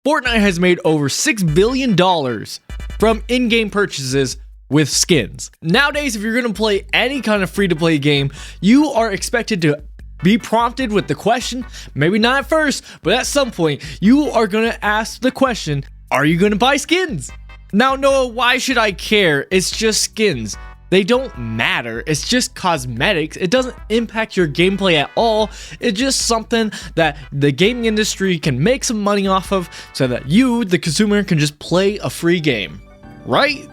Fortnite has made over $6 billion from in-game purchases with skins. Nowadays, if you're gonna play any kind of free-to-play game, you are expected to be prompted with the question, maybe not at first, but at some point, you are gonna ask the question, are you gonna buy skins? Now, Noah, why should I care? It's just skins. They don't matter. It's just cosmetics. It doesn't impact your gameplay at all. It's just something that the gaming industry can make some money off of so that you, the consumer, can just play a free game, right?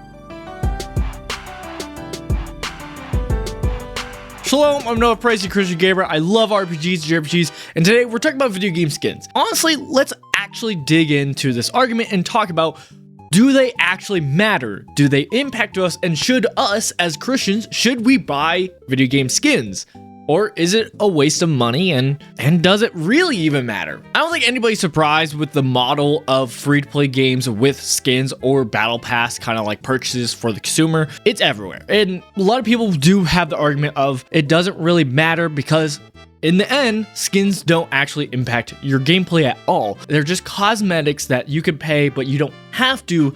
Shalom, I'm Noah Pricey, Christian Gamer. I love RPGs, JRPGs, and today we're talking about video game skins. Honestly, let's actually dig into this argument and talk about, do they actually matter? Do they impact us? And should us, as Christians, should we buy video game skins? Or is it a waste of money, and does it really even matter? I don't think anybody's surprised with the model of free-to-play games with skins or battle pass kind of like purchases for the consumer. It's everywhere. And a lot of people do have the argument of it doesn't really matter because in the end, skins don't actually impact your gameplay at all. They're just cosmetics that you can pay, but you don't have to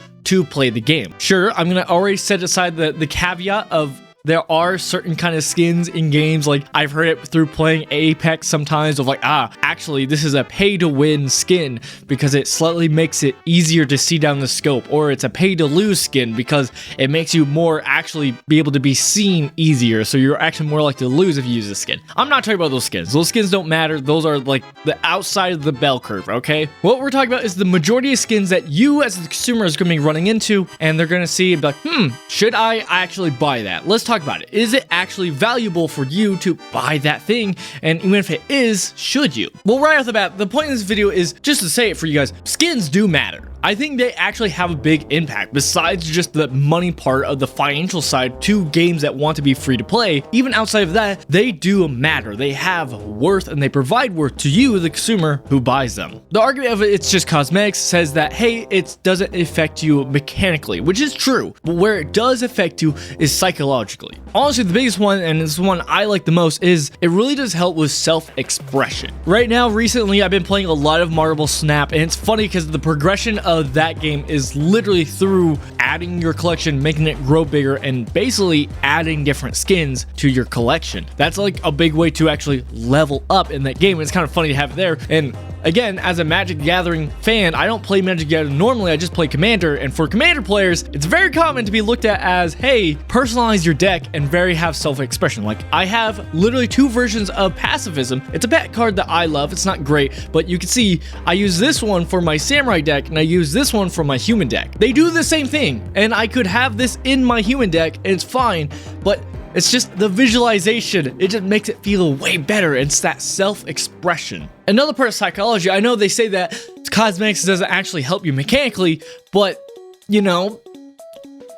play the game. Sure, I'm gonna already set aside the caveat of there are certain kind of skins in games, like I've heard it through playing Apex sometimes of like, actually this is a pay to win skin because it slightly makes it easier to see down the scope, or it's a pay to lose skin because it makes you more actually be able to be seen easier, so you're actually more likely to lose if you use this skin. I'm not talking about those skins. Those skins don't matter. Those are like the outside of the bell curve, okay? What we're talking about is the majority of skins that you as the consumer is going to be running into, and they're going to see and be like, should I actually buy that? Let's talk about it. Is it actually valuable for you to buy that thing? And even if it is, should you? Well, right off the bat, the point of this video is just to say it for you guys. Skins do matter. I think they actually have a big impact besides just the money part of the financial side to games that want to be free to play. Even outside of that, they do matter. They have worth and they provide worth to you, the consumer who buys them. The argument of it's just cosmetics says that, hey, it doesn't affect you mechanically, which is true, but where it does affect you is psychologically. Honestly, the biggest one, and this is the one I like the most, is it really does help with self-expression. Right now, recently, I've been playing a lot of Marvel Snap, and it's funny because the progression of that game is literally through adding your collection, making it grow bigger, and basically adding different skins to your collection. That's like a big way to actually level up in that game. It's kind of funny to have it there. And again, as a Magic the Gathering fan, I don't play Magic the Gathering normally, I just play Commander, and for Commander players, it's very common to be looked at as, hey, personalize your deck and very have self-expression. Like, I have literally 2 versions of Pacifism. It's a pet card that I love. It's not great, but you can see I use this one for my Samurai deck, and I use this one for my human deck. They do the same thing, and I could have this in my human deck, and it's fine, but it's just the visualization. It just makes it feel way better. It's that self-expression. Another part of psychology, I know they say that cosmetics doesn't actually help you mechanically, but, you know,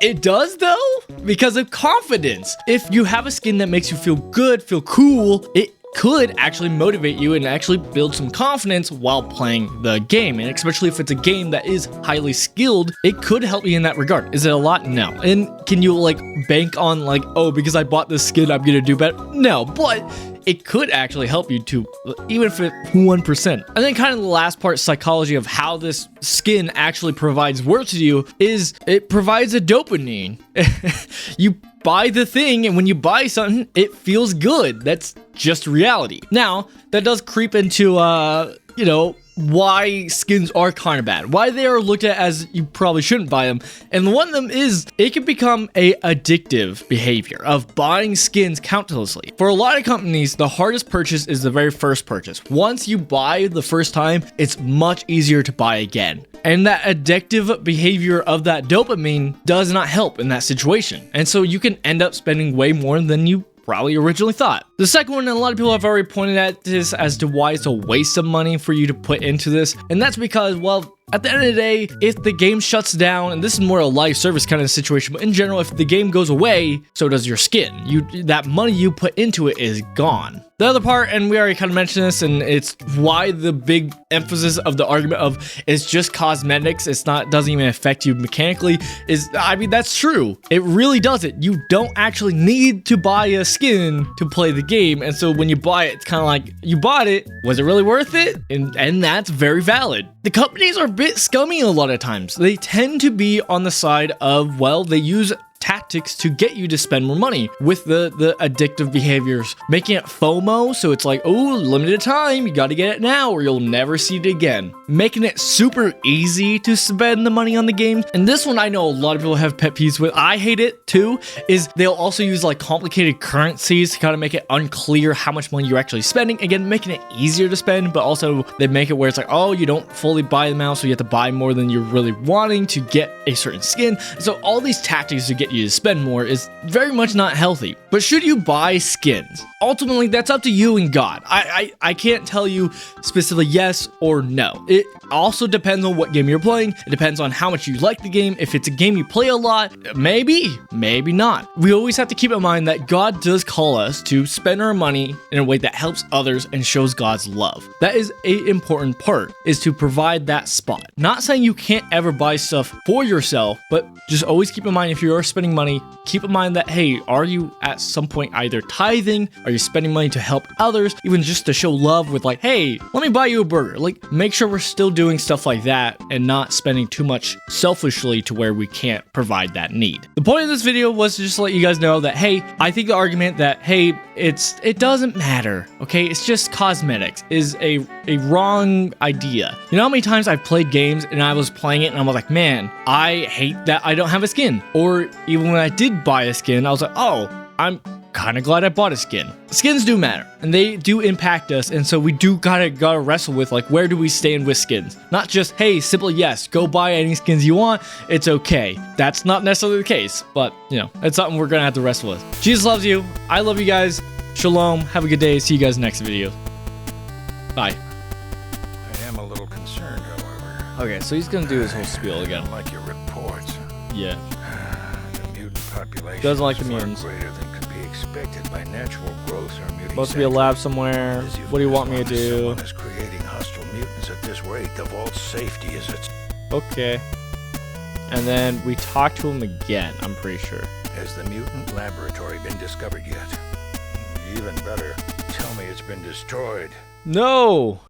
it does though, because of confidence. If you have a skin that makes you feel good, feel cool, it could actually motivate you and actually build some confidence while playing the game. And especially if it's a game that is highly skilled, it could help you in that regard. Is it a lot? No. And can you like bank on like, oh, because I bought this skin, I'm gonna do better? No, but it could actually help you to, even if it's 1%. And then kind of the last part, psychology of how this skin actually provides worth to you, is it provides a dopamine. You buy the thing, and when you buy something, it feels good. That's just reality. Now, that does creep into, you know, why skins are kind of bad, why they are looked at as you probably shouldn't buy them. And one of them is it can become a addictive behavior of buying skins countlessly. For a lot of companies, the hardest purchase is the very first purchase. Once you buy the first time, it's much easier to buy again. And that addictive behavior of that dopamine does not help in that situation. And so you can end up spending way more than you probably originally thought. The second one, and a lot of people have already pointed at this as to why it's a waste of money for you to put into this, and that's because, well, at the end of the day, if the game shuts down, and this is more a live service kind of situation, but in general, if the game goes away, so does your skin. That money you put into it is gone. The other part, and we already kind of mentioned this, and it's why the big emphasis of the argument of it's just cosmetics, doesn't even affect you mechanically, is, I mean, that's true. It really doesn't. You don't actually need to buy a skin to play the game, and so when you buy it, it's kind of like, you bought it, was it really worth it? And that's very valid. The companies are a bit scummy a lot of times. They tend to be on the side of, well, they use tactics to get you to spend more money with the addictive behaviors, making it FOMO, so it's like, oh, limited time, you got to get it now or you'll never see it again, making it super easy to spend the money on the game. And this one I know a lot of people have pet peeves with, I hate it too, is they'll also use like complicated currencies to kind of make it unclear how much money you're actually spending, again making it easier to spend, but also they make it where it's like, oh, you don't fully buy them out, so you have to buy more than you're really wanting to get a certain skin. So all these tactics to get you to spend more is very much not healthy. But should you buy skins? Ultimately, that's up to you and God. I can't tell you specifically yes or no. It also depends on what game you're playing. It depends on how much you like the game. If it's a game you play a lot, maybe not. We always have to keep in mind that God does call us to spend our money in a way that helps others and shows God's love. That is an important part, is to provide that spot. Not saying you can't ever buy stuff for yourself, but just always keep in mind, if you are spending money, keep in mind that, hey, are you at some point either tithing? Are you spending money to help others? Even just to show love with like, hey, let me buy you a burger. Like, make sure we're still doing stuff like that and not spending too much selfishly to where we can't provide that need. The point of this video was to just let you guys know that, hey, I think the argument that, hey, it doesn't matter, okay, it's just cosmetics, is a wrong idea. You know how many times I've played games and I was playing it and I was like, man, I hate that I don't have a skin. Or even when I did buy a skin, I was like, oh, I'm kind of glad I bought a skin. Skins do matter and they do impact us, and so we do gotta wrestle with like, where do we stand with skins? Not just, hey, simply yes, go buy any skins you want, it's okay. That's not necessarily the case, but you know, it's something we're gonna have to wrestle with. Jesus loves you. I love you guys. Shalom. Have a good day. See you guys next video. Bye. I am a little concerned, however. Okay, so he's gonna do his whole spiel again. I don't like your reports. Yeah. The mutant population Doesn't like the is far mutants. greater than could be expected by natural growth or mutation. Supposed to be a lab somewhere. What do you want me to do? Someone is creating hostile mutants at this rate. The vault's safety is its. Okay. And then we talk to him again, I'm pretty sure. Has the mutant laboratory been discovered yet? Even better, tell me it's been destroyed. No!